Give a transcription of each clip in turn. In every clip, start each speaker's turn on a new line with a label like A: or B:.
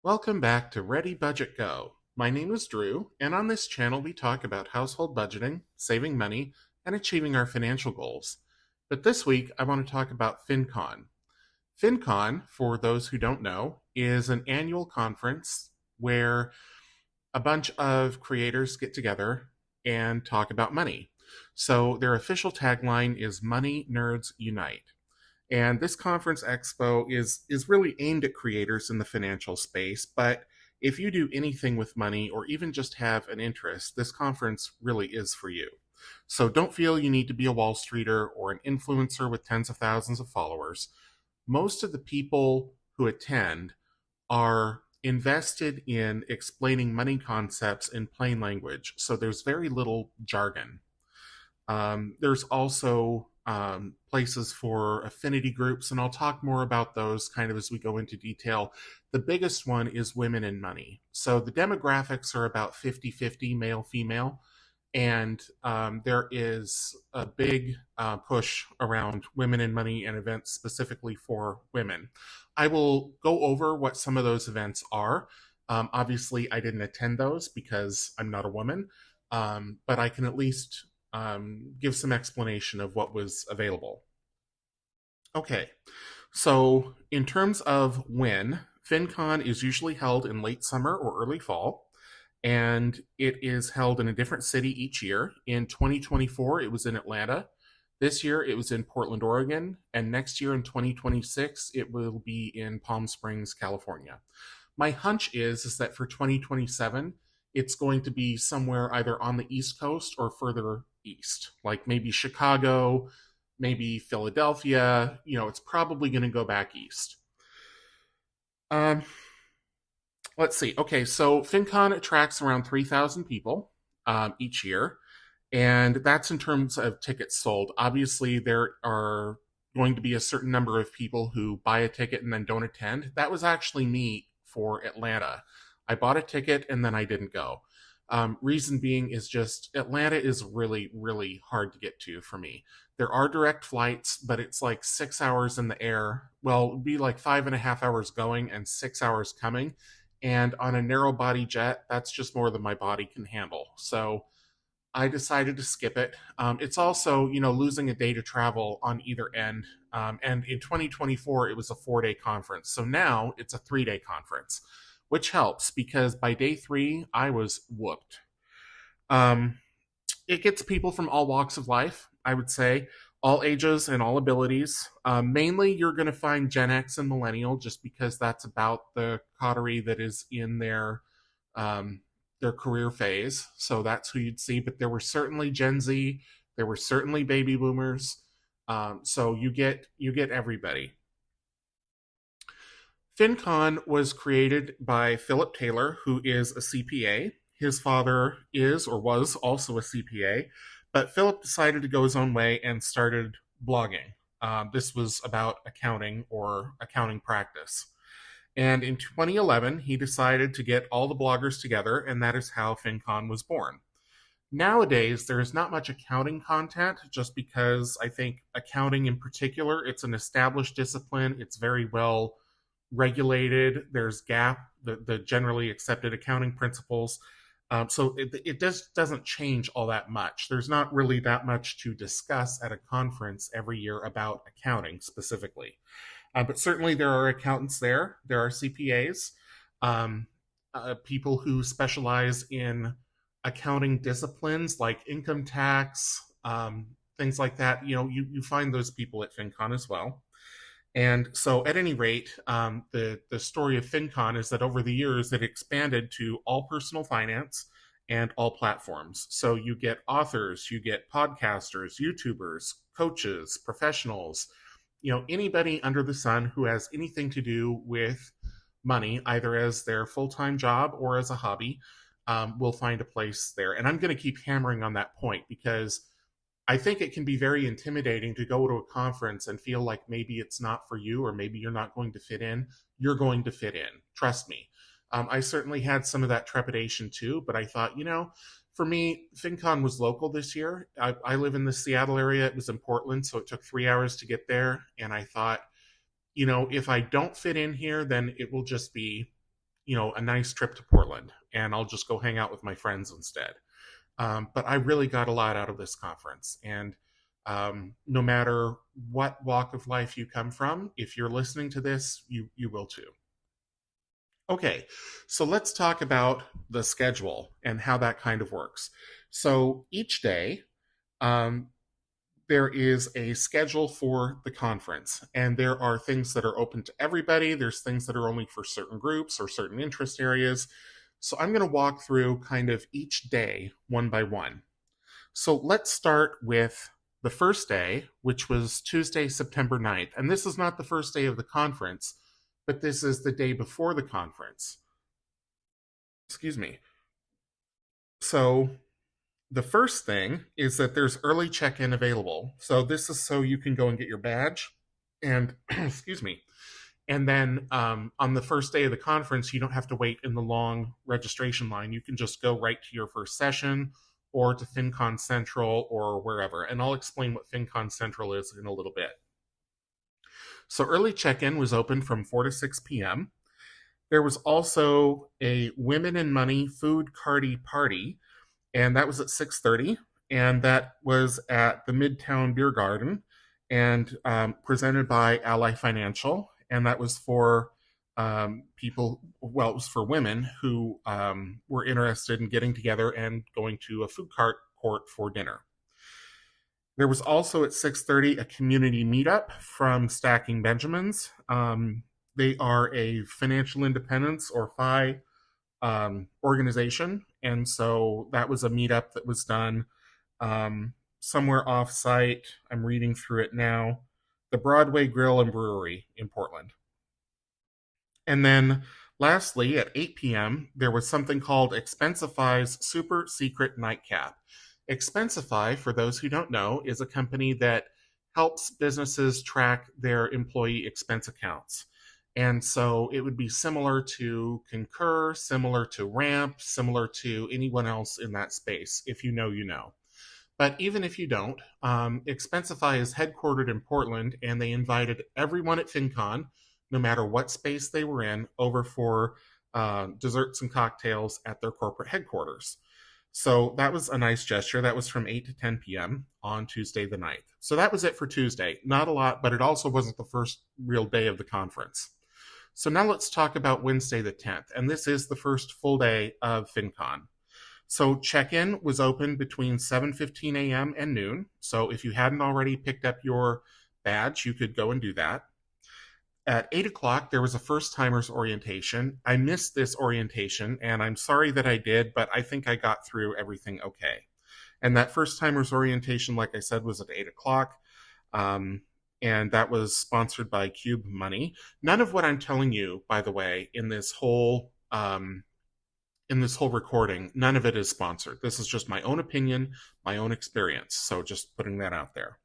A: Welcome back to Ready Budget Go. My name is Drew, and on this channel we talk about household budgeting, saving money, and achieving our financial goals. But this week I want to talk about FinCon. FinCon, for those who don't know, is an annual conference where a bunch of creators get together and talk about money. So their official tagline is Money Nerds Unite. And this conference expo is really aimed at creators in the financial space, but if you do anything with money or even just have an interest, this conference really is for you. So don't feel you need to be a Wall Streeter or an influencer with tens of thousands of followers. Most of the people who attend are invested in explaining money concepts in plain language, so there's very little jargon. There's also places for affinity groups, and I'll talk more about those kind of as we go into detail. The biggest one is women in money. So the demographics are about 50-50 male female, and there is a big push around women in money and events specifically for women. I will go over what some of those events are. Obviously, I didn't attend those because I'm not a woman, but I can at least give some explanation of what was available. Okay, so in terms of when, FinCon is usually held in late summer or early fall, and it is held in a different city each year. In 2024, it was in Atlanta. This year, it was in Portland, Oregon, and next year in 2026, it will be in Palm Springs, California. My hunch is that for 2027, it's going to be somewhere either on the East Coast or further east, like maybe Chicago, maybe Philadelphia. It's probably going to go back east. Um, let's see. Okay, so FinCon attracts around 3,000 people each year, and that's in terms of tickets sold. Obviously, there are going to be a certain number of people who buy a ticket and then don't attend. That was actually me for Atlanta. I bought a ticket and then I didn't go. Reason being is just Atlanta is really, really hard to get to for me. There are direct flights, but it's like 6 hours in the air. Well, it'd be like 5.5 hours going and 6 hours coming. And on a narrow body jet, that's just more than my body can handle. So I decided to skip it. It's also, losing a day to travel on either end. And in 2024, it was a 4-day conference. So now it's a 3-day conference, which helps because by day 3, I was whooped. Um, it gets people from all walks of life, I would say, all ages and all abilities. Mainly, you're going to find Gen X and Millennial just because that's about the coterie that is in their career phase. So that's who you'd see. But there were certainly Gen Z, there were certainly baby boomers. So you get everybody. FinCon was created by Philip Taylor, who is a CPA. His father is or was also a CPA, but Philip decided to go his own way and started blogging. This was about accounting or accounting practice. And in 2011, he decided to get all the bloggers together, and that is how FinCon was born. Nowadays, there is not much accounting content just because I think accounting in particular, it's an established discipline. It's very well regulated. There's GAAP, the generally accepted accounting principles. So it just doesn't change all that much. There's not really that much to discuss at a conference every year about accounting specifically. But certainly there are accountants there. There are CPAs, people who specialize in accounting disciplines like income tax, things like that. You find those people at FinCon as well. And so, at any rate, the story of FinCon is that over the years it expanded to all personal finance and all platforms. So you get authors, you get podcasters, YouTubers, coaches, professionals, anybody under the sun who has anything to do with money, either as their full-time job or as a hobby, will find a place there. And I'm going to keep hammering on that point because I think it can be very intimidating to go to a conference and feel like maybe it's not for you or maybe you're not going to fit in. You're going to fit in. Trust me. I certainly had some of that trepidation too, but I thought, for me, FinCon was local this year. I live in the Seattle area. It was in Portland, so it took 3 hours to get there. And I thought, if I don't fit in here, then it will just be a nice trip to Portland, and I'll just go hang out with my friends instead. But I really got a lot out of this conference. And no matter what walk of life you come from, if you're listening to this, you will too. Okay, so let's talk about the schedule and how that kind of works. So each day, um, there is a schedule for the conference, and there are things that are open to everybody. There's things that are only for certain groups or certain interest areas. So I'm going to walk through kind of each day one by one. So let's start with the first day, which was Tuesday, September 9th. And this is not the first day of the conference, but this is the day before the conference. Excuse me. So the first thing is that there's early check-in available. So this is so you can go and get your badge. And excuse me. And then on the first day of the conference, you don't have to wait in the long registration line. You can just go right to your first session or to FinCon Central or wherever. And I'll explain what FinCon Central is in a little bit. So early check-in was open from 4 to 6 p.m. There was also a Women in Money food carty party, and that was at 6:30, and that was at the Midtown Beer Garden, and presented by Ally Financial, and that was for people. Well, it was for women who were interested in getting together and going to a food court for dinner. There was also at 6:30 a community meetup from Stacking Benjamins. They are a financial independence or FI organization, and so that was a meetup that was done somewhere off-site. I'm reading through it now. The Broadway Grill and Brewery in Portland. And then lastly, at 8 p.m., there was something called Expensify's Super Secret Nightcap. Expensify, for those who don't know, is a company that helps businesses track their employee expense accounts. And so it would be similar to Concur, similar to Ramp, similar to anyone else in that space. If you know, you know. But even if you don't, Expensify is headquartered in Portland, and they invited everyone at FinCon, no matter what space they were in, over for desserts and cocktails at their corporate headquarters. So that was a nice gesture. That was from 8 to 10 p.m. on Tuesday the 9th. So that was it for Tuesday. Not a lot, but it also wasn't the first real day of the conference. So now let's talk about Wednesday the 10th, and this is the first full day of FinCon. So check-in was open between 7:15 a.m. and noon. So if you hadn't already picked up your badge, you could go and do that. At 8 o'clock, there was a first-timers orientation. I missed this orientation, and I'm sorry that I did, but I think I got through everything okay. And that first-timers orientation, like I said, was at 8 o'clock. And that was sponsored by Cube Money. None of what I'm telling you, by the way, in this whole recording, none of it is sponsored. This is just my own opinion, my own experience. So just putting that out there.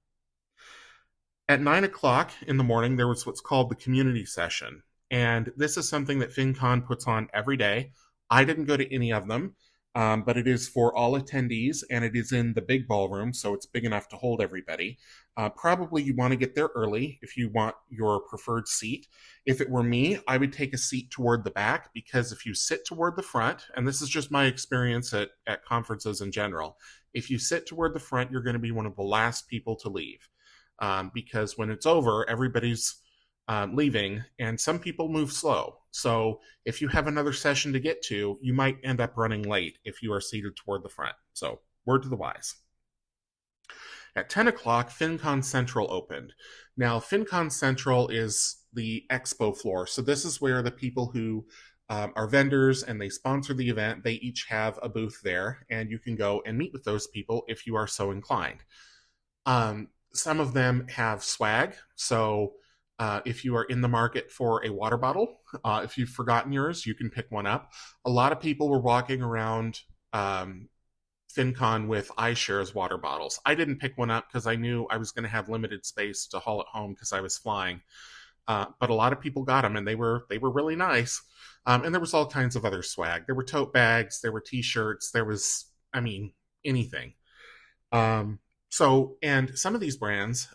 A: At 9 o'clock in the morning, there was what's called the community session. And this is something that FinCon puts on every day. I didn't go to any of them, but it is for all attendees, and it is in the big ballroom, so it's big enough to hold everybody. Probably you want to get there early if you want your preferred seat. If it were me, I would take a seat toward the back, because if you sit toward the front, and this is just my experience at conferences in general, if you sit toward the front, you're going to be one of the last people to leave. Because when it's over, everybody's leaving, and some people move slow. So if you have another session to get to, you might end up running late if you are seated toward the front. So word to the wise. At 10 o'clock, FinCon Central opened. Now, FinCon Central is the expo floor. So this is where the people who are vendors and they sponsor the event, they each have a booth there, and you can go and meet with those people if you are so inclined. Some of them have swag. So if you are in the market for a water bottle, if you've forgotten yours, you can pick one up. A lot of people were walking around FinCon with iShares water bottles. I didn't pick one up because I knew I was going to have limited space to haul it home because I was flying. But a lot of people got them, and they were really nice. And there was all kinds of other swag. There were tote bags, there were T-shirts, there was, anything. And some of these brands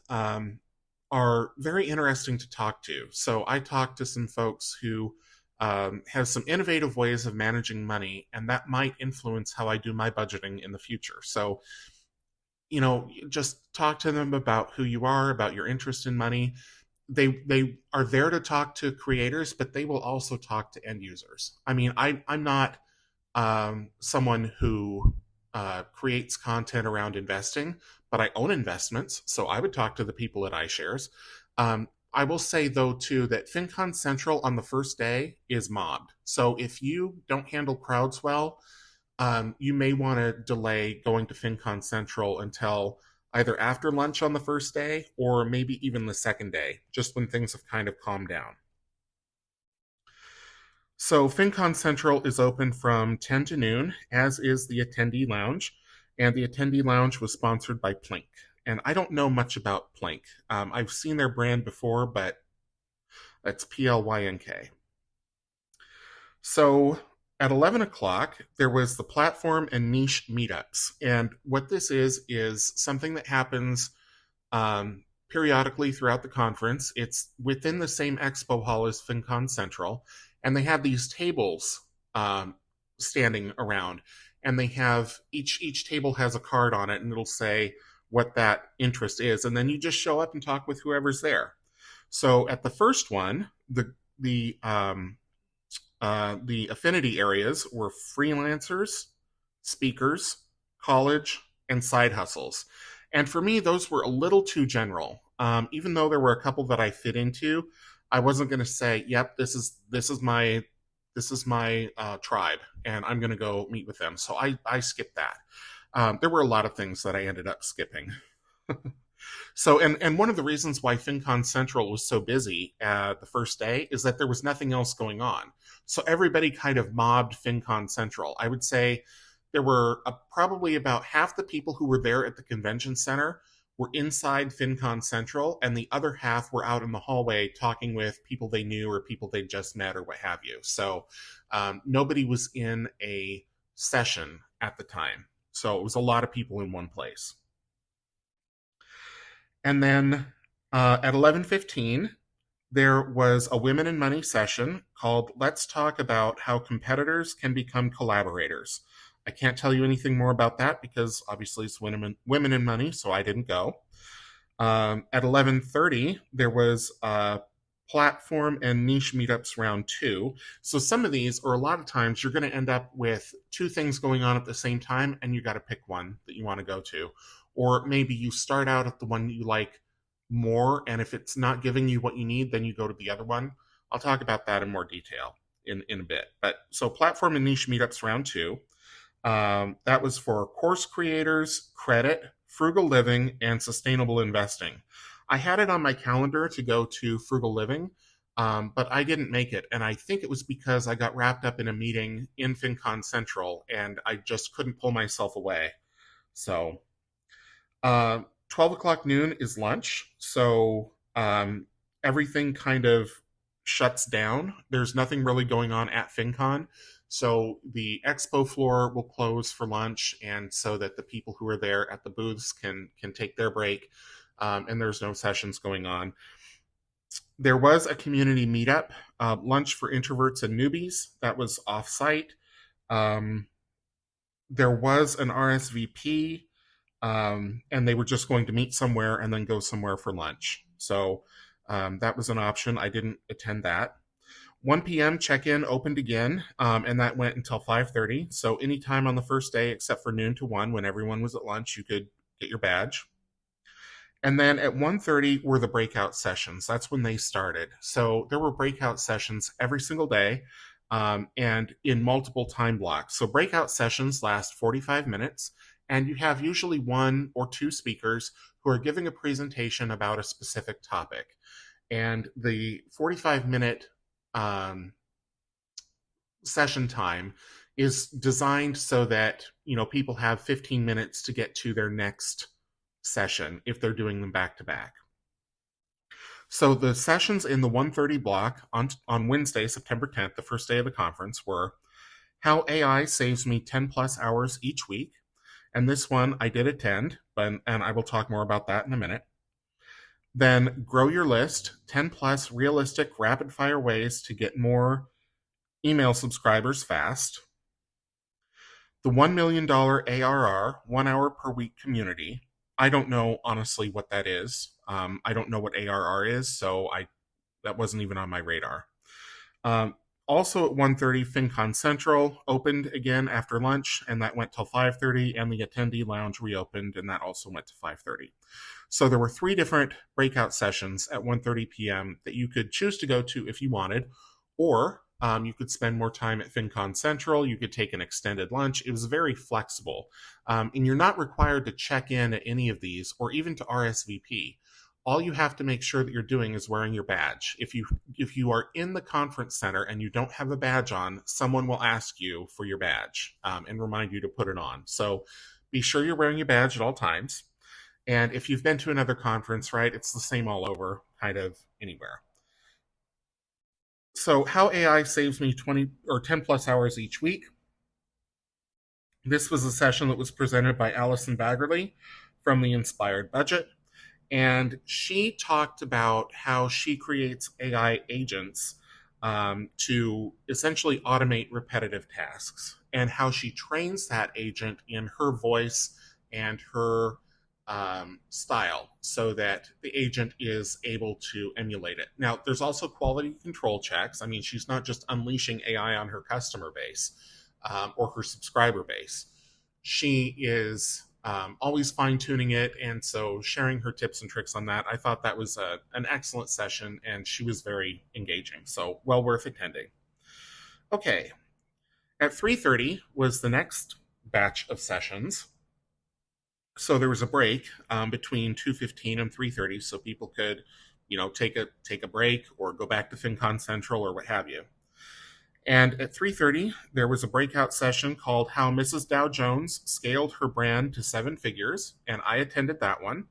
A: are very interesting to talk to. So I talked to some folks who has some innovative ways of managing money, and that might influence how I do my budgeting in the future. So, just talk to them about who you are, about your interest in money. They are there to talk to creators, but they will also talk to end users. I mean, I'm not someone who creates content around investing, but I own investments, so I would talk to the people at iShares. I will say, though, too, that FinCon Central on the first day is mobbed. So if you don't handle crowds well, you may want to delay going to FinCon Central until either after lunch on the first day or maybe even the second day, just when things have kind of calmed down. So FinCon Central is open from 10 to noon, as is the attendee lounge. And the attendee lounge was sponsored by Plink. And I don't know much about Plink. I've seen their brand before, but that's Plynk. So at 11 o'clock, there was the platform and niche meetups. And what this is something that happens periodically throughout the conference. It's within the same expo hall as FinCon Central. And they have these tables standing around. And they have, each table has a card on it, and it'll say what that interest is. And then you just show up and talk with whoever's there. So at the first one, the affinity areas were freelancers, speakers, college, and side hustles. And for me, those were a little too general. Even though there were a couple that I fit into, I wasn't going to say, "Yep, this is my tribe, and I'm going to go meet with them." So I skipped that. There were a lot of things that I ended up skipping. So, and one of the reasons why FinCon Central was so busy the first day is that there was nothing else going on. So everybody kind of mobbed FinCon Central. I would say there were probably about half the people who were there at the convention center were inside FinCon Central, and the other half were out in the hallway talking with people they knew or people they just met or what have you. So nobody was in a session at the time. So it was a lot of people in one place. And then at 11:15, there was a Women in Money session called Let's Talk About How Competitors Can Become Collaborators. I can't tell you anything more about that because obviously it's Women in Money, so I didn't go. At 11:30, there was platform and niche meetups round 2. So some of these, or a lot of times, you're going to end up with 2 things going on at the same time, and you got to pick one that you want to go to. Or maybe you start out at the one you like more, and if it's not giving you what you need, then you go to the other one. I'll talk about that in more detail in a bit. But so platform and niche meetups round 2. That was for course creators, credit, frugal living, and sustainable investing. I had it on my calendar to go to frugal living, but I didn't make it. And I think it was because I got wrapped up in a meeting in FinCon Central, and I just couldn't pull myself away. So 12 o'clock noon is lunch. So everything kind of shuts down. There's nothing really going on at FinCon. So the expo floor will close for lunch, and so that the people who are there at the booths can take their break, and there's no sessions going on. There was a community meetup, lunch for introverts and newbies. That was off-site. There was an RSVP, and they were just going to meet somewhere and then go somewhere for lunch. So that was an option. I didn't attend that. 1 p.m. check-in opened again, and that went until 5:30. So anytime on the first day, except for noon to 1, when everyone was at lunch, you could get your badge. And then at 1:30 were the breakout sessions. That's when they started. So there were breakout sessions every single day, and in multiple time blocks. So breakout sessions last 45 minutes, and you have usually 1 or 2 speakers who are giving a presentation about a specific topic. And the 45-minute session time is designed so that people have 15 minutes to get to their next session if they're doing them back to back. So the sessions in the 1:30 block on Wednesday, September 10th, the first day of the conference, were How AI Saves Me 10 plus hours each week. And this one I did attend, and I will talk more about that in a minute. Then Grow Your List, 10 plus realistic rapid fire ways to get more email subscribers fast, the $1 million ARR, 1 hour per week community. I don't know honestly what that is. I don't know what ARR is, so that wasn't even on my radar. Also at 1:30, FinCon Central opened again after lunch, and that went till 5:30, and the attendee lounge reopened, and that also went to 5:30. So there were 3 different breakout sessions at 1:30 p.m. that you could choose to go to if you wanted, or you could spend more time at FinCon Central. You could take an extended lunch. It was very flexible. And you're not required to check in at any of these or even to RSVP. All you have to make sure that you're doing is wearing your badge. If you are in the conference center and you don't have a badge on, someone will ask you for your badge and remind you to put it on. So be sure you're wearing your badge at all times. And if you've been to another conference, right, it's the same all over, kind of anywhere. So how AI saves me 20 or 10 plus hours each week. This was a session that was presented by Allison Baggerly from the Inspired Budget. And she talked about how she creates AI agents to essentially automate repetitive tasks, and how she trains that agent in her voice and her style so that the agent is able to emulate it. Now, there's also quality control checks. I mean, she's not just unleashing AI on her customer base or her subscriber base. She is always fine-tuning it, and so sharing her tips and tricks on that. I thought that was an excellent session, and she was very engaging, so well worth attending. Okay, at 3:30 was the next batch of sessions. So there was a break between 2:15 and 3:30, so people could, take a break or go back to FinCon Central or what have you. And at 3:30, there was a breakout session called How Mrs. Dow Jones Scaled Her Brand to 7 Figures, and I attended that one.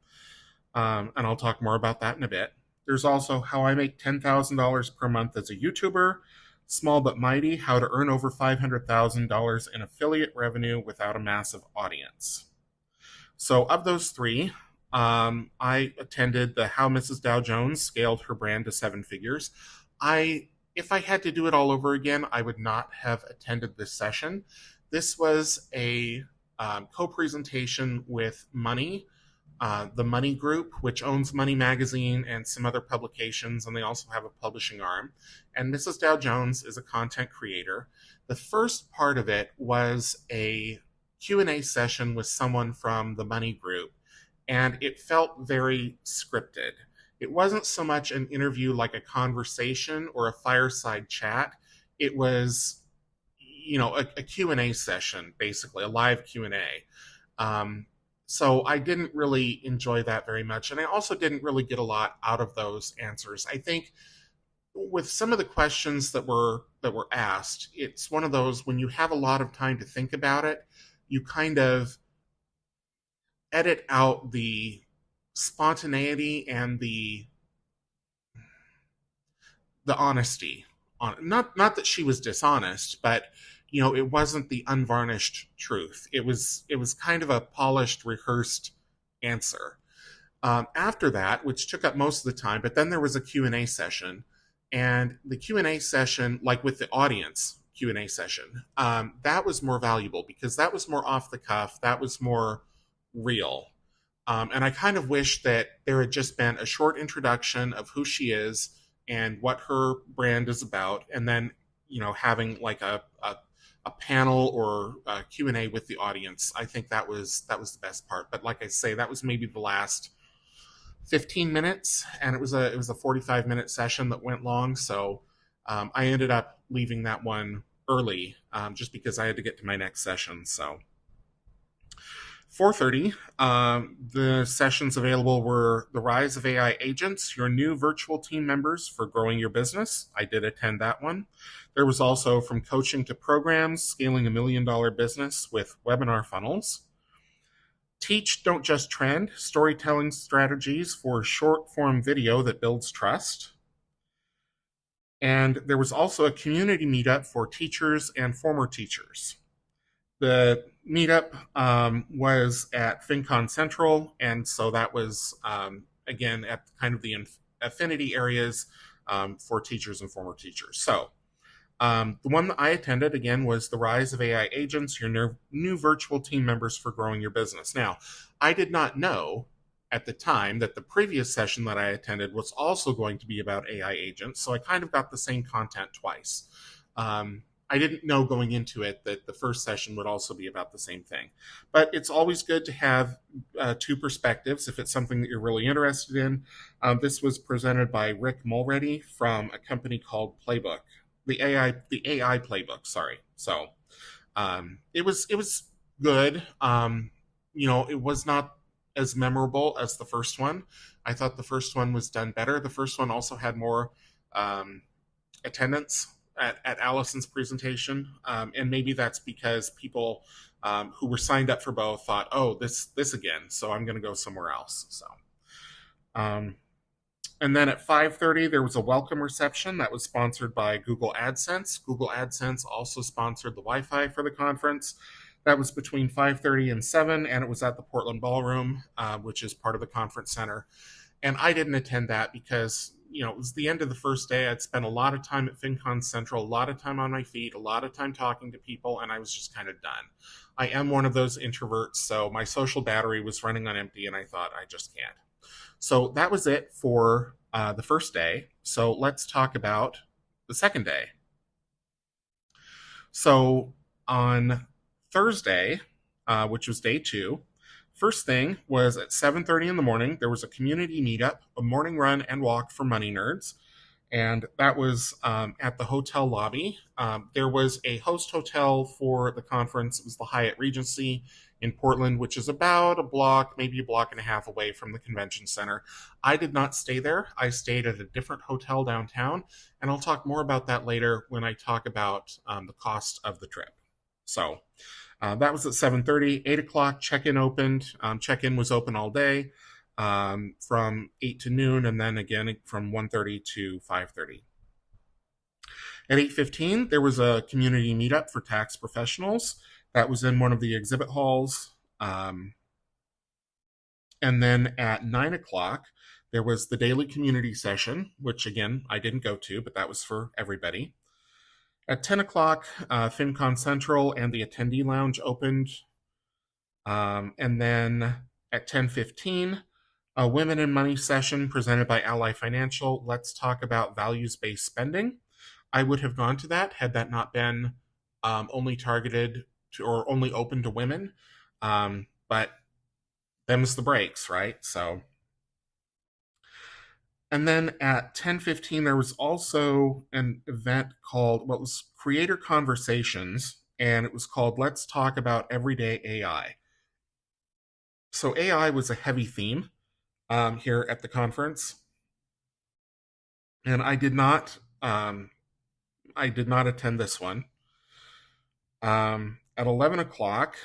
A: And I'll talk more about that in a bit. There's also How I Make $10,000 per month as a YouTuber, Small But Mighty, How to Earn Over $500,000 in Affiliate Revenue Without a Massive Audience. So of those 3, I attended the How Mrs. Dow Jones Scaled Her Brand to 7 Figures. If I had to do it all over again, I would not have attended this session. This was a co-presentation with Money, the Money Group, which owns Money Magazine and some other publications, and they also have a publishing arm. And Mrs. Dow Jones is a content creator. The first part of it was a Q&A session with someone from the Money Group, and it felt very scripted. It wasn't so much an interview like a conversation or a fireside chat. It was, a Q&A session, basically, a live Q&A. So I didn't really enjoy that very much, and I also didn't really get a lot out of those answers. I think with some of the questions that were asked, it's one of those, when you have a lot of time to think about it, you kind of edit out the spontaneity and the honesty. Not that she was dishonest, but it wasn't the unvarnished truth. It was kind of a polished, rehearsed answer. After that, which took up most of the time, but then there was a Q&A session, and the Q&A session, like with the audience Q&A session, that was more valuable because that was more off the cuff. That was more real. And I kind of wish that there had just been a short introduction of who she is and what her brand is about, and then, having like a panel or a Q&A with the audience. I think that was the best part. But like I say, that was maybe the last 15 minutes, and it was a 45-minute session that went long. So I ended up leaving that one early just because I had to get to my next session. So 4:30, the sessions available were The Rise of AI Agents, your new virtual team members for growing your business. I did attend that one. There was also From Coaching to Programs, Scaling a $1 Million Business with Webinar Funnels. Teach, Don't Just Trend, Storytelling Strategies for Short-Form Video that Builds Trust. And there was also a community meetup for teachers and former teachers. The meetup was at FinCon Central, and so that was, again, at kind of the affinity areas for teachers and former teachers. So The one that I attended, again, was The Rise of AI Agents, your new virtual team members for growing your business. Now, I did not know at the time that the previous session that I attended was also going to be about AI agents, so I kind of got the same content twice. I didn't know going into it that the first session would also be about the same thing. But it's always good to have two perspectives if it's something that you're really interested in. This was presented by Rick Mulready from a company called Playbook, the AI Playbook. Sorry. So it was good. It was not as memorable as the first one. I thought the first one was done better. The first one also had more um, attendance at Allison's presentation, and maybe that's because people who were signed up for both thought, "Oh, this again," so I'm going to go somewhere else. So, um, and then at 5:30 there was a welcome reception that was sponsored by Google AdSense. Google AdSense also sponsored the Wi-Fi for the conference. That was between 5:30 and 7, and it was at the Portland Ballroom, which is part of the conference center. And I didn't attend that because it was the end of the first day. I'd spent a lot of time at FinCon Central, a lot of time on my feet, a lot of time talking to people, and I was just kind of done. I am one of those introverts, so my social battery was running on empty, and I thought I just can't. So that was it for the first day. So let's talk about the second day. So on Thursday, which was day 2, first thing was at 7:30 in the morning, there was a community meetup, a morning run and walk for money nerds. And that was at the hotel lobby. There was a host hotel for the conference. It was the Hyatt Regency in Portland, which is about a block, maybe a block and a half away from the convention center. I did not stay there. I stayed at a different hotel downtown, and I'll talk more about that later when I talk about the cost of the trip. So that was at 7:30. 8 o'clock, check-in opened. Check-in was open all day from 8 to noon, and then again from 1:30 to 5:30. At 8:15, there was a community meetup for tax professionals. That was in one of the exhibit halls. And then at 9 o'clock, there was the daily community session, which again, I didn't go to, but that was for everybody. At 10 o'clock, FinCon Central and the attendee lounge opened. And then at 10:15, a Women in Money session presented by Ally Financial. Let's talk about values-based spending. I would have gone to that had that not been only targeted to or only open to women. But them's the breaks, right? So, and then at 10:15, there was also an event called what was Creator Conversations, and it was called Let's Talk About Everyday AI. So AI was a heavy theme here at the conference, and I did not attend this one. At 11 o'clock,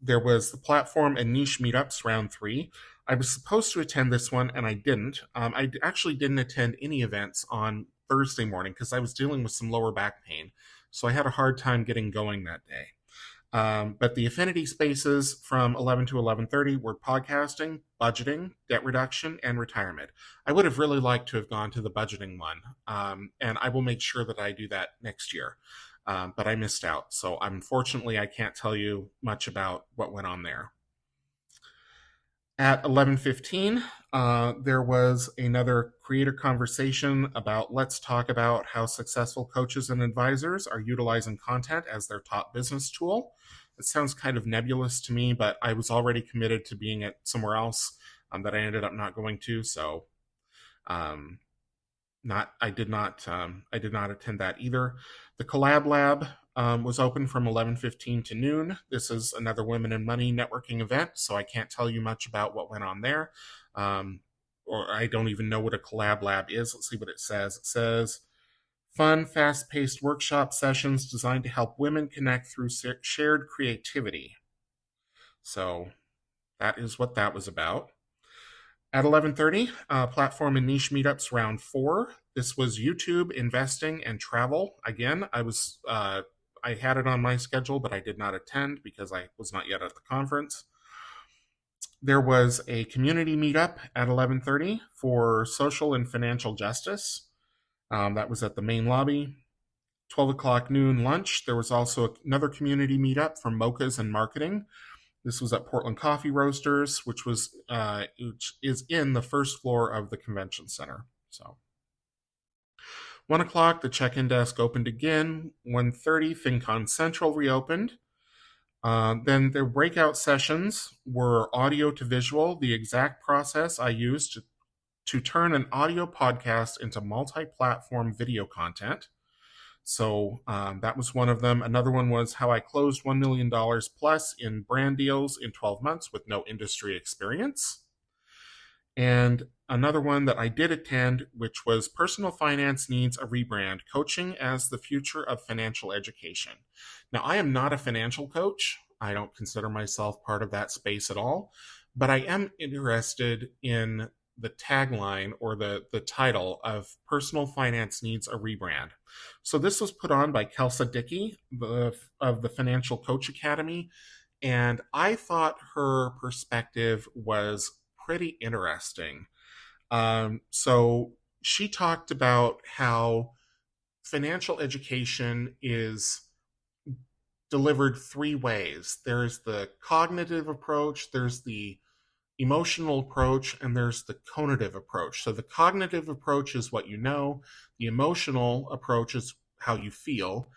A: there was the platform and niche meetups round 3. I was supposed to attend this one, and I didn't. I actually didn't attend any events on Thursday morning because I was dealing with some lower back pain, so I had a hard time getting going that day. But the affinity spaces from 11 to 11:30 were podcasting, budgeting, debt reduction, and retirement. I would have really liked to have gone to the budgeting one, and I will make sure that I do that next year. But I missed out, so unfortunately I can't tell you much about what went on there. At 11:15, there was another creator conversation about let's talk about how successful coaches and advisors are utilizing content as their top business tool. It sounds kind of nebulous to me, but I was already committed to being at somewhere else that I ended up not going to. So, I did not attend that either. The Collab Lab was open from 11:15 to noon. This is another Women in Money networking event, so I can't tell you much about what went on there. Or I don't even know what a Collab Lab is. Let's see what it says. It says, fun, fast-paced workshop sessions designed to help women connect through shared creativity. So that is what that was about. At 11:30, platform and niche meetups round 4. This was YouTube, investing, and travel. Again, I had it on my schedule, but I did not attend because I was not yet at the conference. There was a community meetup at 11:30 for social and financial justice. That was at the main lobby. 12 o'clock noon lunch, there was also another community meetup from Mochas and Marketing. This was at Portland Coffee Roasters, which is in the first floor of the convention center. So 1 o'clock, the check-in desk opened again. 1:30, FinCon Central reopened. Then the breakout sessions were audio to visual, the exact process I used to turn an audio podcast into multi-platform video content. So that was one of them. Another one was how I closed $1 million plus in brand deals in 12 months with no industry experience. And another one that I did attend, which was Personal Finance Needs a Rebrand, Coaching as the Future of Financial Education. Now, I am not a financial coach. I don't consider myself part of that space at all, but I am interested in the tagline or the title of Personal Finance Needs a Rebrand. So this was put on by Kelsa Dickey of the Financial Coach Academy, and I thought her perspective was pretty interesting. So she talked about how financial education is delivered three ways. There's the cognitive approach, there's the emotional approach, and there's the conative approach. So the cognitive approach is what you know, the emotional approach is how you feel,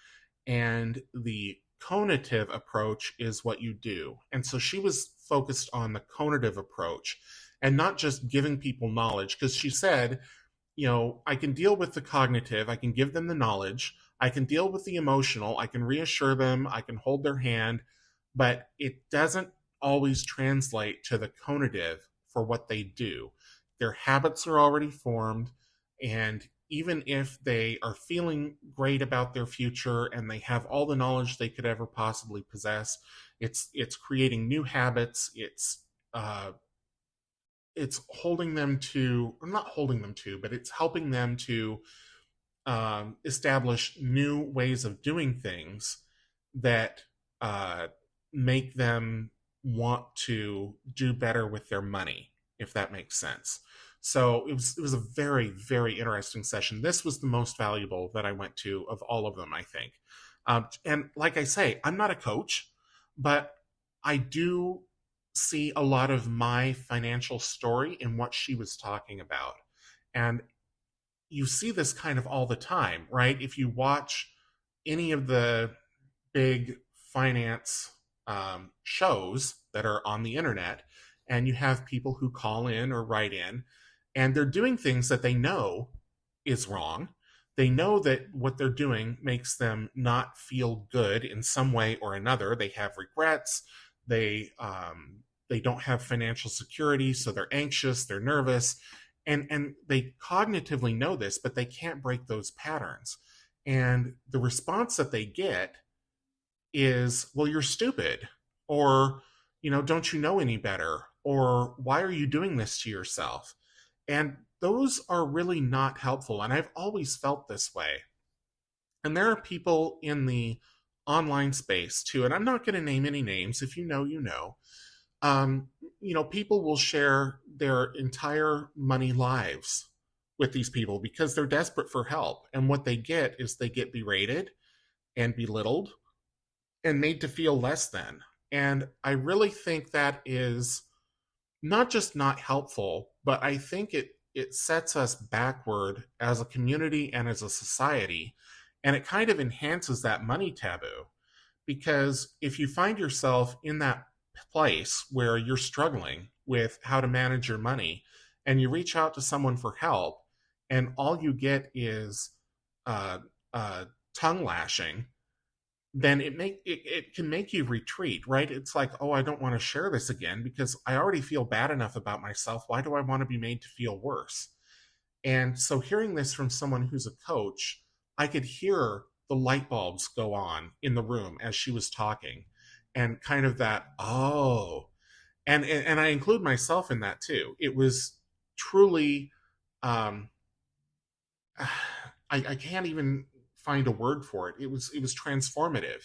A: and the conative approach is what you do. And so she was focused on the conative approach and not just giving people knowledge, because she said, I can deal with the cognitive, I can give them the knowledge, I can deal with the emotional, I can reassure them, I can hold their hand, but it doesn't always translate to the conative for what they do. Their habits are already formed, and even if they are feeling great about their future and they have all the knowledge they could ever possibly possess, it's creating new habits. It's holding them to, or not holding them to, but it's helping them to establish new ways of doing things that make them want to do better with their money, if that makes sense. So it was a very, very interesting session. This was the most valuable that I went to of all of them, I think. And like I say, I'm not a coach, but I do see a lot of my financial story in what she was talking about. And you see this kind of all the time, right? If you watch any of the big finance shows that are on the internet, and you have people who call in or write in, and they're doing things that they know is wrong. They know that what they're doing makes them not feel good in some way or another. They have regrets. They don't have financial security, so they're anxious, they're nervous, and they cognitively know this, but they can't break those patterns. And the response that they get is, well, you're stupid, or, don't you know any better, or why are you doing this to yourself? And those are really not helpful. And I've always felt this way. And there are people in the online space too, and I'm not going to name any names. If you know, you know. People will share their entire money lives with these people because they're desperate for help. And what they get is they get berated and belittled and made to feel less than. And I really think that is not just not helpful, but I think it sets us backward as a community and as a society. And it kind of enhances that money taboo. Because if you find yourself in that place where you're struggling with how to manage your money and you reach out to someone for help and all you get is tongue lashing, then it can make you retreat, right? It's like, oh, I don't want to share this again because I already feel bad enough about myself. Why do I want to be made to feel worse? And so hearing this from someone who's a coach, I could hear the light bulbs go on in the room as she was talking, and kind of that, oh, and I include myself in that too. It was truly, I can't even find a word for it. It was transformative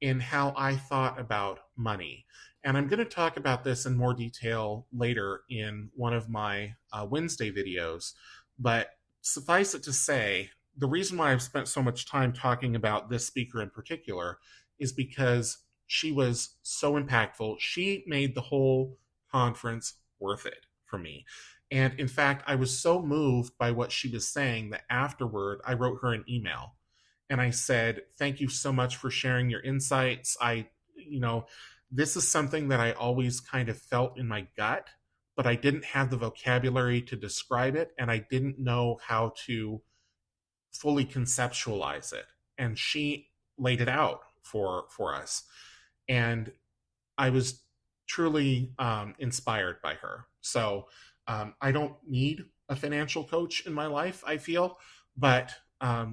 A: in how I thought about money. And I'm going to talk about this in more detail later in one of my Wednesday videos. But suffice it to say the reason why I've spent so much time talking about this speaker in particular is because she was so impactful. She made the whole conference worth it for me. And in fact, I was so moved by what she was saying that afterward, I wrote her an email and I said, "Thank you so much for sharing your insights. You know, this is something that I always kind of felt in my gut, but I didn't have the vocabulary to describe it and I didn't know how to fully conceptualize it." And she laid it out for us. And I was truly inspired by her. So I don't need a financial coach in my life, I feel, but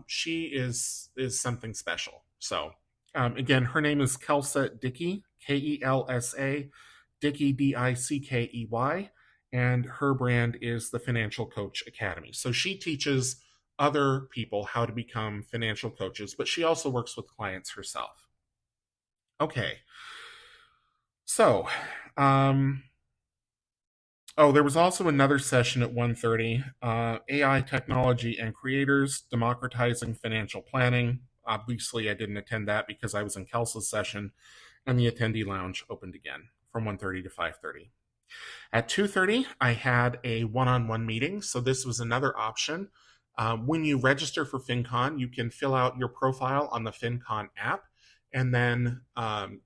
A: she is something special. So again, her name is Kelsa Dickey, Kelsa Dickey, Dickey, and her brand is the Financial Coach Academy. So she teaches other people how to become financial coaches, but she also works with clients herself. Okay, so there was also another session at 1:30, AI technology and creators, democratizing financial planning. Obviously, I didn't attend that because I was in Kelsa's session, and the attendee lounge opened again from 1:30 to 5:30. At 2:30, I had a one-on-one meeting, so this was another option. When you register for FinCon, you can fill out your profile on the FinCon app, and then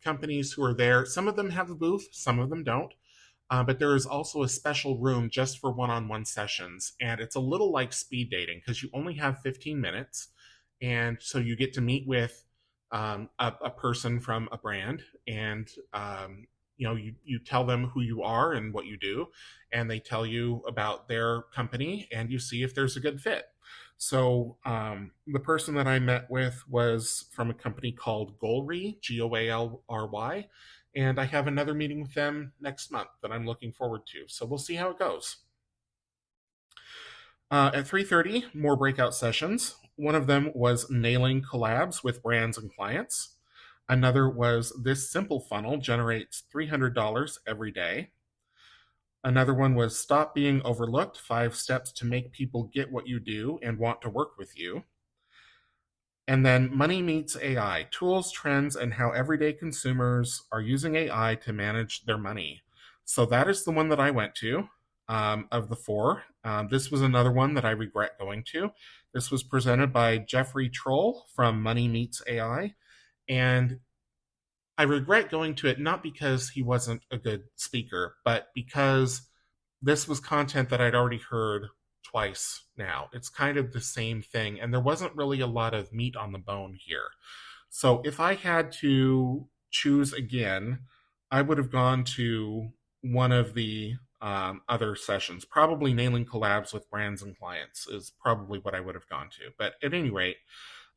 A: companies who are there, some of them have a booth, some of them don't. But there is also a special room just for one-on-one sessions, and it's a little like speed dating because you only have 15 minutes, and so you get to meet with a person from a brand, and you tell them who you are and what you do, and they tell you about their company, and you see if there's a good fit. So the person that I met with was from a company called Golry, Goalry, and I have another meeting with them next month that I'm looking forward to. So we'll see how it goes. At 3:30, more breakout sessions. One of them was nailing collabs with brands and clients. Another was this simple funnel generates $300 every day. Another one was stop being overlooked, 5 steps to make people get what you do and want to work with you. And then Money Meets AI, tools, trends, and how everyday consumers are using AI to manage their money. So that is the one that I went to of the 4. This was another one that I regret going to. This was presented by Jeffrey Troll from Money Meets AI. And I regret going to it not because he wasn't a good speaker, but because this was content that I'd already heard twice now. It's kind of the same thing, and there wasn't really a lot of meat on the bone here. So if I had to choose again, I would have gone to one of the other sessions. Probably nailing collabs with brands and clients is probably what I would have gone to. But at any rate,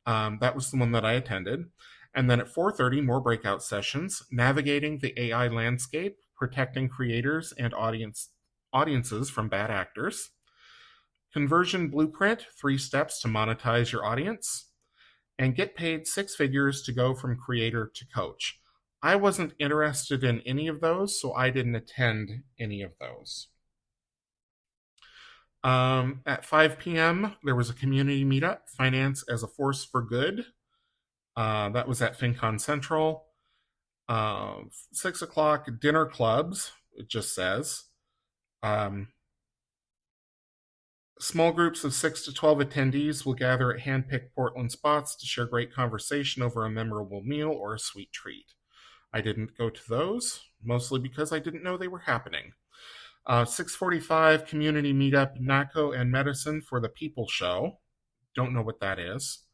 A: that was the one that I attended. And then at 4:30, more breakout sessions, navigating the AI landscape, protecting creators and audiences from bad actors. Conversion blueprint, 3 steps to monetize your audience. And get paid 6 figures to go from creator to coach. I wasn't interested in any of those, so I didn't attend any of those. At 5 p.m., there was a community meetup, Finance as a Force for Good. That was at FinCon Central. 6 o'clock, dinner clubs, it just says. Small groups of 6 to 12 attendees will gather at hand-picked Portland spots to share great conversation over a memorable meal or a sweet treat. I didn't go to those, mostly because I didn't know they were happening. 6:45, community meetup, NACO and Medicine for the People Show. Don't know what that is.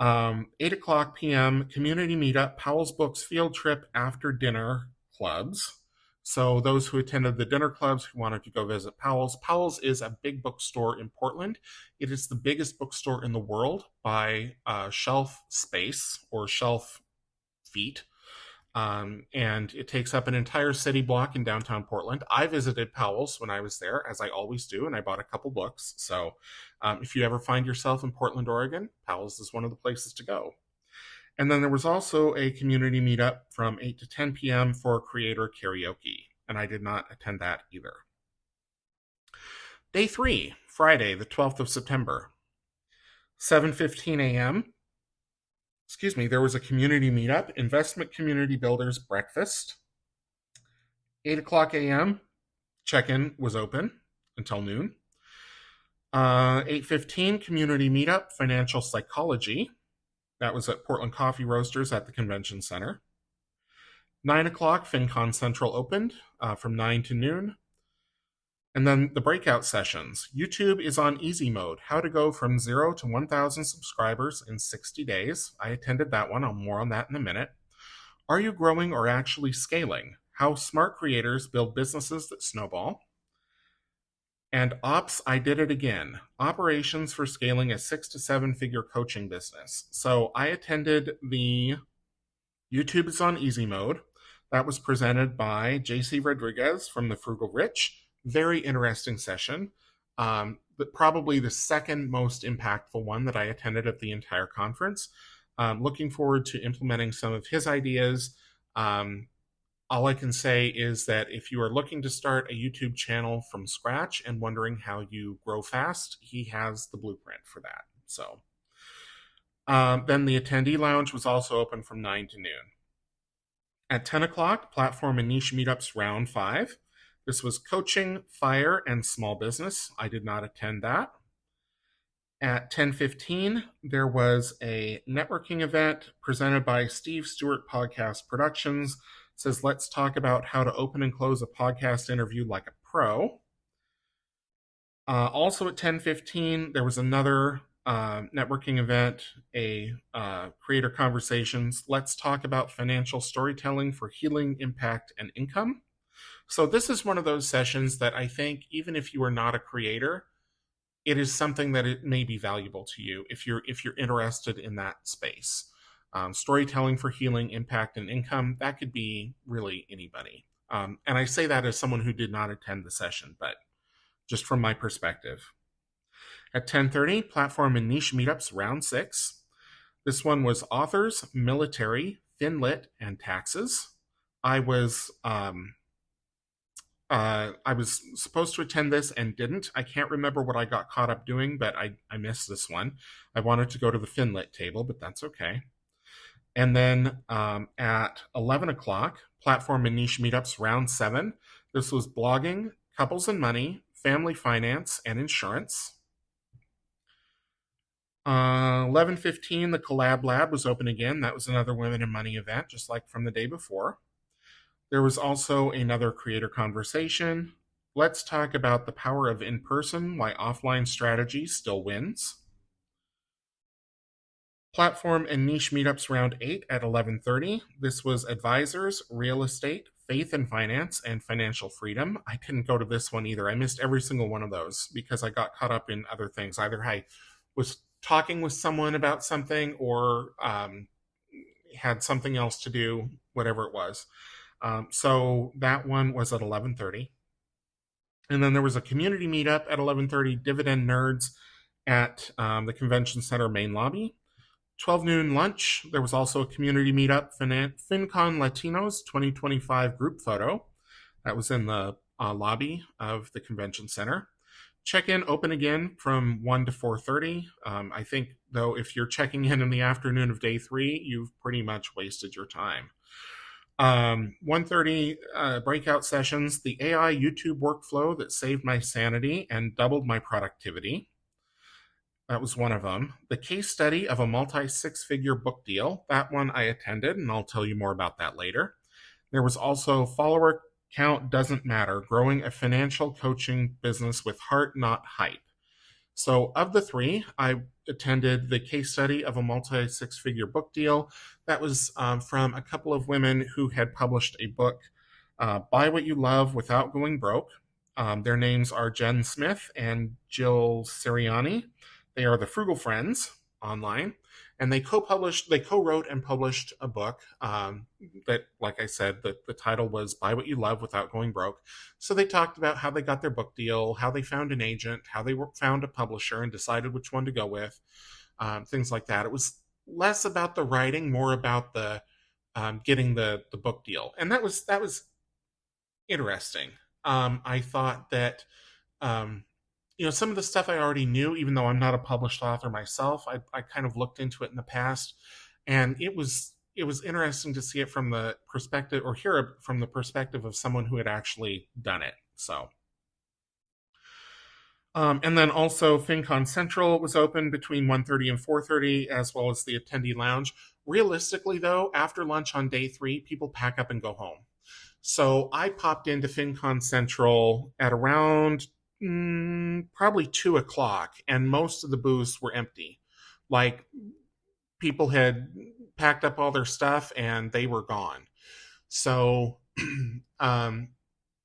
A: 8 o'clock p.m., community meetup, Powell's Books field trip after dinner clubs. So those who attended the dinner clubs who wanted to go visit Powell's. Powell's is a big bookstore in Portland. It is the biggest bookstore in the world by shelf space or shelf feet. And it takes up an entire city block in downtown Portland. I visited Powell's when I was there, as I always do, and I bought a couple books. So if you ever find yourself in Portland, Oregon, Powell's is one of the places to go. And then there was also a community meetup from 8 to 10 p.m. for creator karaoke, and I did not attend that either. Day 3, Friday, the 12th of September. 7:15 a.m. There was a community meetup, investment community builders breakfast. 8 o'clock a.m. check-in was open until noon. 8:15 community meetup, financial psychology. That was at Portland Coffee Roasters at the Convention Center. 9 o'clock, FinCon Central opened from 9 to noon. And then the breakout sessions. YouTube is on easy mode. How to go from 0 to 1,000 subscribers in 60 days. I attended that one. I'll more on that in a minute. Are you growing or actually scaling? How smart creators build businesses that snowball. And Ops, I did it again. Operations for scaling a 6 to 7 figure coaching business. So I attended the YouTube is on easy mode. That was presented by JC Rodriguez from The Frugal Rich. Very interesting session. But probably the second most impactful one that I attended of the entire conference. Looking forward to implementing some of his ideas. All I can say is that if you are looking to start a YouTube channel from scratch and wondering how you grow fast, he has the blueprint for that. So then the attendee lounge was also open from 9 to noon. At 10 o'clock, platform and niche meetups round 5. This was coaching, fire, and small business. I did not attend that. At 10:15, there was a networking event presented by Steve Stewart Podcast Productions. It says, let's talk about how to open and close a podcast interview like a pro. Also at 10:15, there was another networking event, a creator conversations. Let's talk about financial storytelling for healing, impact, and income. So this is one of those sessions that I think, even if you are not a creator, it is something that it may be valuable to you if you're interested in that space. Storytelling for healing, impact, and income, that could be really anybody. And I say that as someone who did not attend the session, but just from my perspective. At 10:30, platform and niche meetups round 6. This one was authors, military, FinLit, and taxes. I was supposed to attend this and didn't. I can't remember what I got caught up doing, but I missed this one. I wanted to go to the FinLit table, but that's okay. And then at 11 o'clock, platform and niche meetups round 7. This was blogging, couples and money, family finance, and insurance. 11:15, the Collab Lab was open again. That was another Women in Money event, just like from the day before. There was also another creator conversation. Let's talk about the power of in-person, why offline strategy still wins. Platform and niche meetups round 8 at 11:30. This was advisors, real estate, faith and finance, and financial freedom. I didn't go to this one either. I missed every single one of those because I got caught up in other things. Either I was talking with someone about something or had something else to do, whatever it was. So that one was at 11:30. And then there was a community meetup at 11:30, Dividend Nerds at the Convention Center main lobby. 12 noon lunch. There was also a community meetup, FinCon Latinos 2025 group photo. That was in the lobby of the Convention Center. Check-in open again from 1 to 4:30. I think, though, if you're checking in the afternoon of day 3, you've pretty much wasted your time. 1:30 breakout sessions, the AI YouTube workflow that saved my sanity and doubled my productivity. That was one of them. The case study of a multi-6-figure book deal. That one I attended, and I'll tell you more about that later. There was also follower count doesn't matter, growing a financial coaching business with heart, not hype. So of the 3, I attended the case study of a multi-6-figure book deal. That was from a couple of women who had published a book, Buy What You Love Without Going Broke. Their names are Jen Smith and Jill Siriani. They are the Frugal Friends online, and they co-wrote and published a book that, like I said, the title was Buy What You Love Without Going Broke. So they talked about how they got their book deal, how they found an agent, how they found a publisher and decided which one to go with, things like that. It was less about the writing, more about the getting the book deal, and that was interesting. I thought that some of the stuff I already knew, even though I'm not a published author myself. I kind of looked into it in the past, and it was interesting to see it from the perspective, or hear it from the perspective of someone who had actually done it. So, and then also FinCon Central was open between 1:30 and 4:30, as well as the attendee lounge. Realistically, though, after lunch on day 3, people pack up and go home. So I popped into FinCon Central at around probably 2 o'clock, and most of the booths were empty. Like, people had packed up all their stuff and they were gone. So um,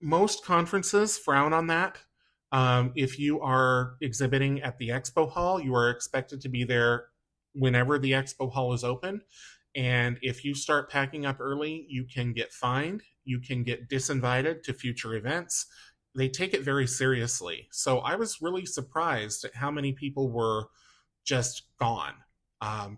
A: most conferences frown on that. If you are exhibiting at the expo hall, you are expected to be there whenever the expo hall is open. And if you start packing up early, you can get fined, you can get disinvited to future events. They take it very seriously. So I was really surprised at how many people were just gone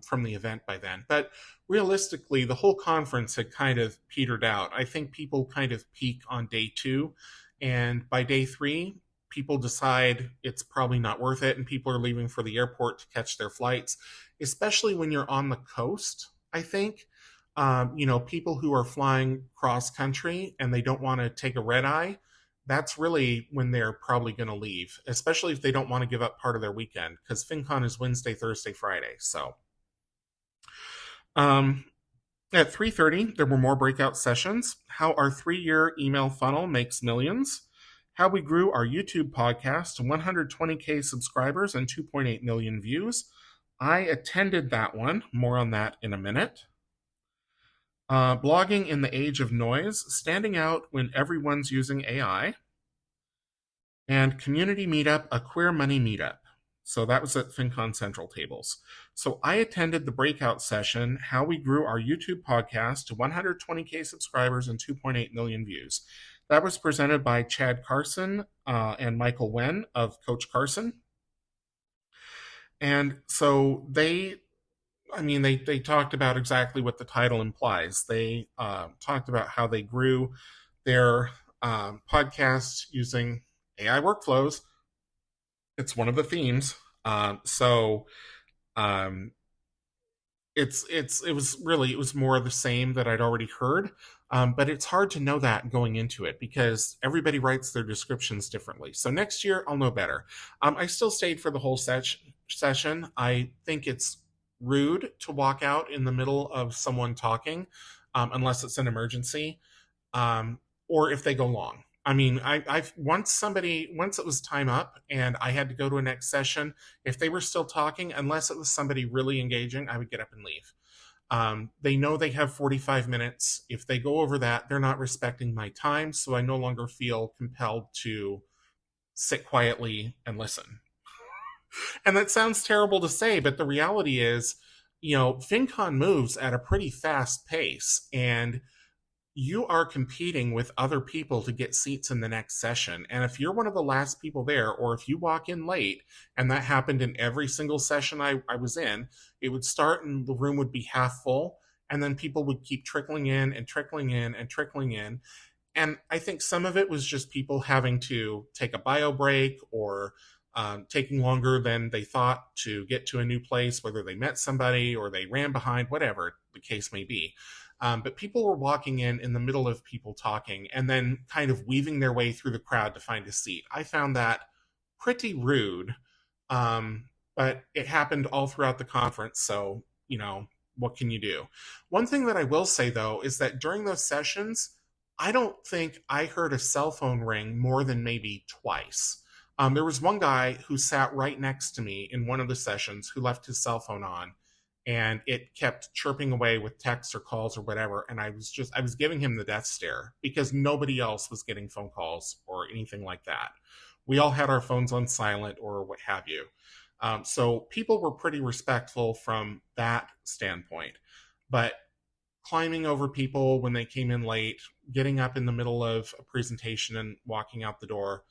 A: from the event by then. But realistically, the whole conference had kind of petered out. I think people kind of peak on day 2, and by day 3, people decide it's probably not worth it, and people are leaving for the airport to catch their flights, especially when you're on the coast. I think people who are flying cross country and they don't want to take a red eye, that's really when they're probably going to leave, especially if they don't want to give up part of their weekend, because FinCon is Wednesday, Thursday, Friday. So um, at 3:30, there were more breakout sessions. How our 3-year email funnel makes millions. How we grew our YouTube podcast to 120K subscribers and 2.8 million views. I attended that one. More on that in a minute. Blogging in the age of noise, standing out when everyone's using AI. And community meetup, a queer money meetup. So that was at FinCon Central tables. So I attended the breakout session, How We Grew Our YouTube Podcast to 120K subscribers and 2.8 million views. That was presented by Chad Carson and Michael Wen of Coach Carson. And so they talked about exactly what the title implies. They talked about how they grew their podcast using AI workflows. It's one of the themes. So it was more of the same that I'd already heard. But it's hard to know that going into it because everybody writes their descriptions differently. So next year I'll know better. I still stayed for the whole session. I think it's rude to walk out in the middle of someone talking, unless it's an emergency, or if they go long. I mean, I've once it was time up and I had to go to a next session. If they were still talking, unless it was somebody really engaging, I would get up and leave. They know they have 45 minutes. If they go over that, they're not respecting my time, so I no longer feel compelled to sit quietly and listen. And that sounds terrible to say, but the reality is, FinCon moves at a pretty fast pace, and you are competing with other people to get seats in the next session. And if you're one of the last people there, or if you walk in late, and that happened in every single session I was in, it would start and the room would be half full, and then people would keep trickling in and trickling in and trickling in. And I think some of it was just people having to take a bio break, or taking longer than they thought to get to a new place, whether they met somebody or they ran behind, whatever the case may be. But people were walking in the middle of people talking and then kind of weaving their way through the crowd to find a seat. I found that pretty rude, but it happened all throughout the conference, so, what can you do? One thing that I will say, though, is that during those sessions, I don't think I heard a cell phone ring more than maybe twice. There was one guy who sat right next to me in one of the sessions who left his cell phone on, and it kept chirping away with texts or calls or whatever. And I was giving him the death stare because nobody else was getting phone calls or anything like that. We all had our phones on silent or what have you. So people were pretty respectful from that standpoint. But climbing over people when they came in late, getting up in the middle of a presentation and walking out the door,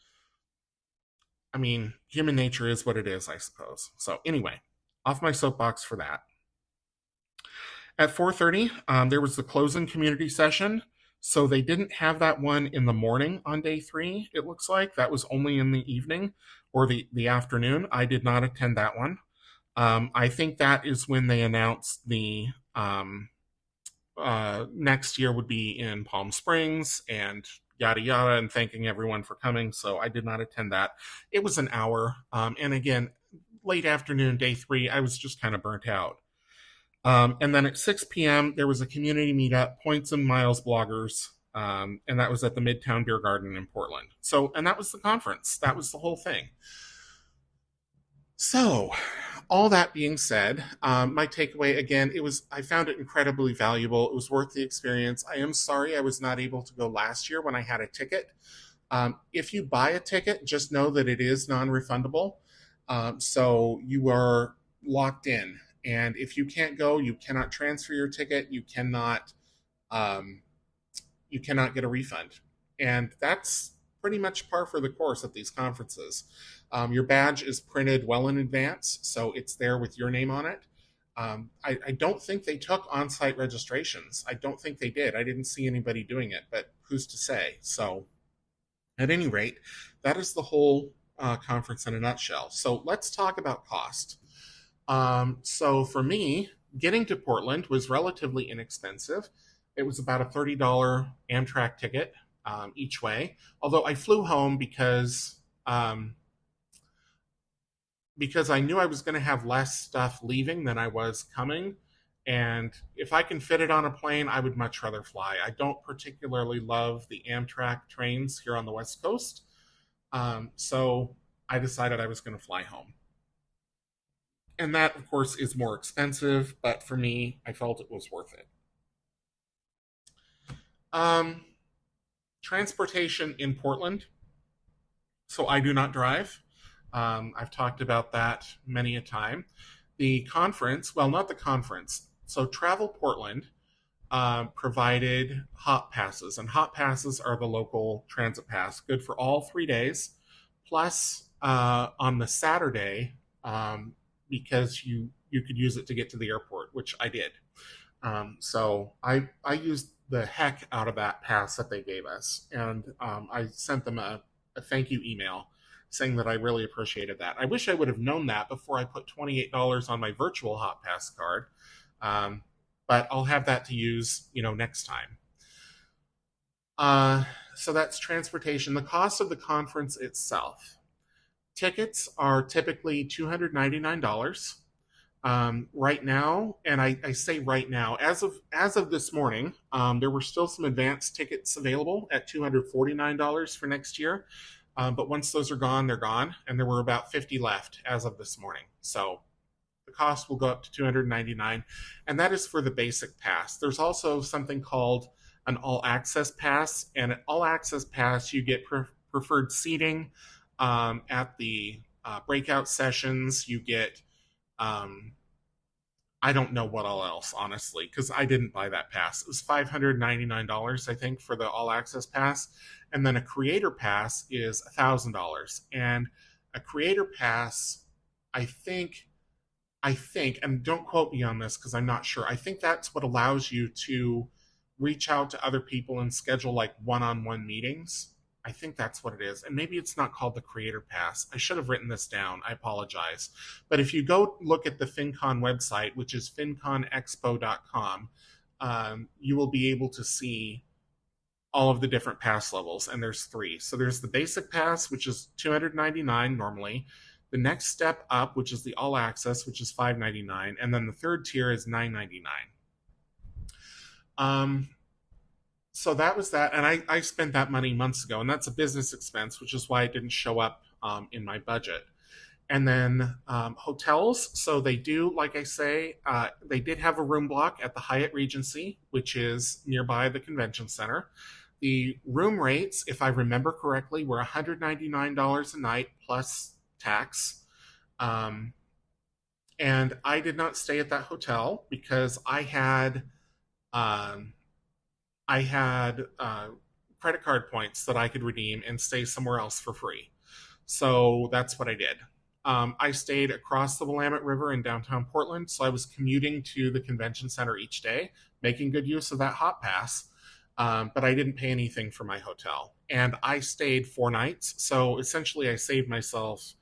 A: I mean, human nature is what it is, I suppose. So anyway, off my soapbox for that. At 4:30, there was the closing community session. So they didn't have that one in the morning on day three, it looks like. That was only in the evening or the afternoon. I did not attend that one. I think that is when they announced the next year would be in Palm Springs and yada yada, and thanking everyone for coming. So I did not attend that. It was an hour. And again, late afternoon, day three, I was just kind of burnt out. And then at 6 p.m., there was a community meetup, Points and Miles bloggers, and that was at the Midtown Beer Garden in Portland. So, and that was the conference. That was the whole thing. So, all that being said, my takeaway again, I found it incredibly valuable. It was worth the experience. I am sorry I was not able to go last year when I had a ticket. If you buy a ticket, just know that it is non-refundable. So you are locked in. And if you can't go, you cannot transfer your ticket. Um, you cannot get a refund. And that's pretty much par for the course at these conferences. Your badge is printed well in advance, so it's there with your name on it. I don't think they took on-site registrations. I don't think they did. I didn't see anybody doing it, but who's to say? So at any rate, that is the whole conference in a nutshell. So let's talk about cost. So for me, getting to Portland was relatively inexpensive. It was about a $30 Amtrak ticket each way. Although I flew home because I knew I was going to have less stuff leaving than I was coming. And if I can fit it on a plane, I would much rather fly. I don't particularly love the Amtrak trains here on the West Coast. So I decided I was going to fly home. And that, of course, is more expensive, but for me, I felt it was worth it. Um, Transportation in Portland. So I do not drive. I've talked about that many a time. The conference, well, not the conference. So Travel Portland provided hop passes, and hop passes are the local transit pass, good for all 3 days, plus on the Saturday, because you could use it to get to the airport, which I did. So I used the heck out of that pass that they gave us, and I sent them a thank you email saying that I really appreciated that. I wish I would have known that before I put $28 on my virtual hot pass card, but I'll have that to use, next time. So that's transportation. The cost of the conference itself. Tickets are typically $299. Right now, and I say right now, as of this morning, there were still some advanced tickets available at $249 for next year. But once those are gone, they're gone, and there were about 50 left as of this morning. So the cost will go up to $299, and that is for the basic pass. There's also something called an all access pass, and an all access pass you get preferred seating at the breakout sessions. You get I don't know what all else, honestly, because I didn't buy that pass. It was $599, I think, for the all access pass. And then a creator pass is $1,000. And a creator pass, I think, and don't quote me on this because I'm not sure, I think that's what allows you to reach out to other people and schedule like one-on-one meetings. I think that's what it is. And maybe it's not called the Creator Pass. I should have written this down. I apologize. But if you go look at the FinCon website, which is finconexpo.com, you will be able to see all of the different pass levels. And there's three. So there's the basic pass, which is $299 normally. The next step up, which is the all access, which is $599. And then the third tier is $999. So that was that, and I spent that money months ago, and that's a business expense, which is why it didn't show up in my budget. And then hotels, so they do, like I say, they did have a room block at the Hyatt Regency, which is nearby the convention center. The room rates, if I remember correctly, were $199 a night plus tax. And I did not stay at that hotel because I had credit card points that I could redeem and stay somewhere else for free. So that's what I did. I stayed across the Willamette River in downtown Portland, so I was commuting to the convention center each day, making good use of that hot pass. but I didn't pay anything for my hotel. And I stayed 4 nights. So essentially, I saved myself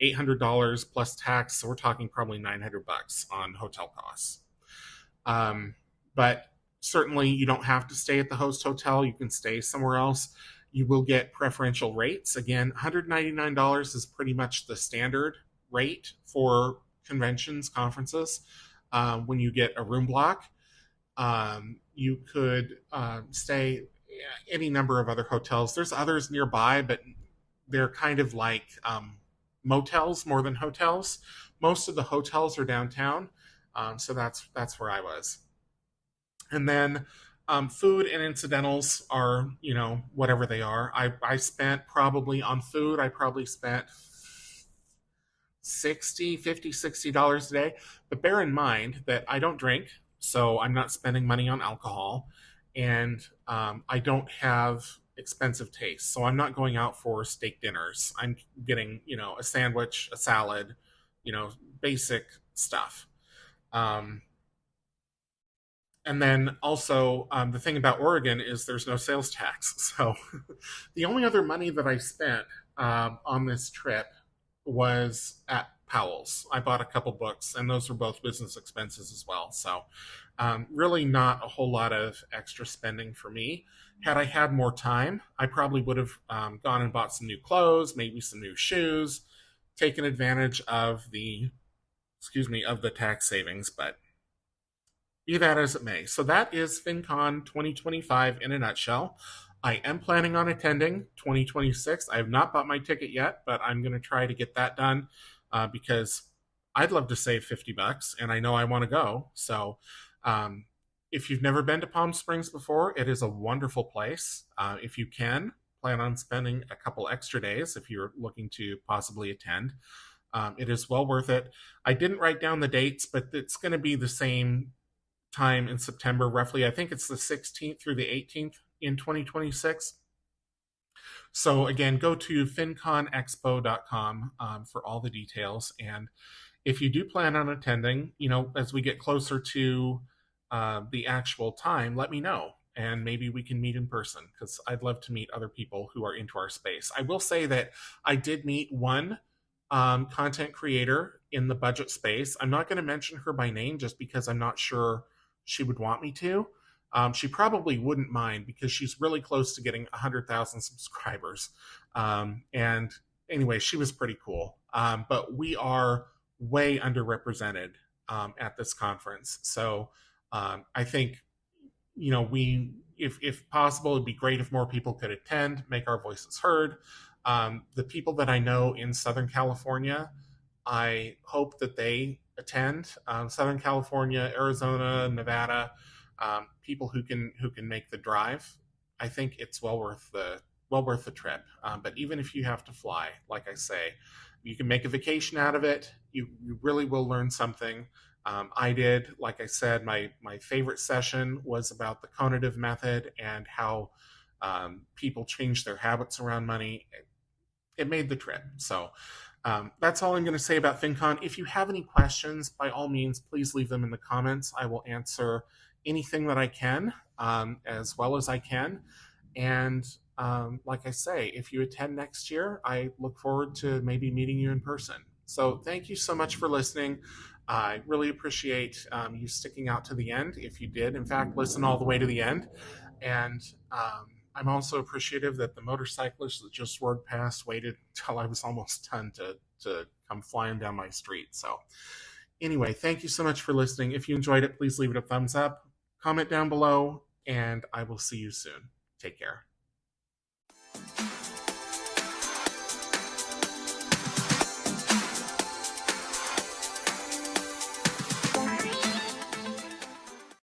A: $800 plus tax. So we're talking probably $900 on hotel costs. Um, but certainly, you don't have to stay at the host hotel. You can stay somewhere else. You will get preferential rates. Again, $199 is pretty much the standard rate for conventions, conferences. When you get a room block, you could stay any number of other hotels. There's others nearby, but they're kind of like motels more than hotels. Most of the hotels are downtown, so that's where I was. And then food and incidentals are, whatever they are. I spent probably on food, I probably spent 60, 50, $60 a day. But bear in mind that I don't drink, so I'm not spending money on alcohol. And I don't have expensive tastes. So I'm not going out for steak dinners. I'm getting, a sandwich, a salad, basic stuff. Um, and then also, the thing about Oregon is there's no sales tax. So the only other money that I spent on this trip was at Powell's. I bought a couple books, and those were both business expenses as well. So really not a whole lot of extra spending for me. Had I had more time, I probably would have gone and bought some new clothes, maybe some new shoes, taken advantage of the tax savings, but be that as it may. So that is FinCon 2025 in a nutshell. I am planning on attending 2026. I have not bought my ticket yet, but I'm going to try to get that done because I'd love to save $50 and I know I want to go. So if you've never been to Palm Springs before, it is a wonderful place. If you can, plan on spending a couple extra days if you're looking to possibly attend. It is well worth it. I didn't write down the dates, but it's going to be the same time in September, roughly. I think it's the 16th through the 18th in 2026. So again, go to finconexpo.com for all the details. And if you do plan on attending, as we get closer to the actual time, let me know. And maybe we can meet in person because I'd love to meet other people who are into our space. I will say that I did meet one content creator in the budget space. I'm not going to mention her by name just because I'm not sure she would want me to. She probably wouldn't mind because she's really close to getting 100,000 subscribers. And anyway, she was pretty cool. But we are way underrepresented at this conference. So I think, if possible, it'd be great if more people could attend, make our voices heard. The people that I know in Southern California, I hope that they attend. Southern California, Arizona, Nevada, people who can make the drive. I think it's well worth the trip. But even if you have to fly, like I say, you can make a vacation out of it. You really will learn something. I did, like I said, my favorite session was about the conative method and how people change their habits around money. It made the trip. So that's all I'm going to say about FinCon. If you have any questions, by all means, please leave them in the comments. I will answer anything that I can, as well as I can. And like I say, if you attend next year, I look forward to maybe meeting you in person. So thank you so much for listening. I really appreciate you sticking out to the end. If you did, in fact, listen all the way to the end. And I'm also appreciative that the motorcyclist that just roared past waited until I was almost done to come flying down my street. So anyway, thank you so much for listening. If you enjoyed it, please leave it a thumbs up, comment down below, and I will see you soon. Take care.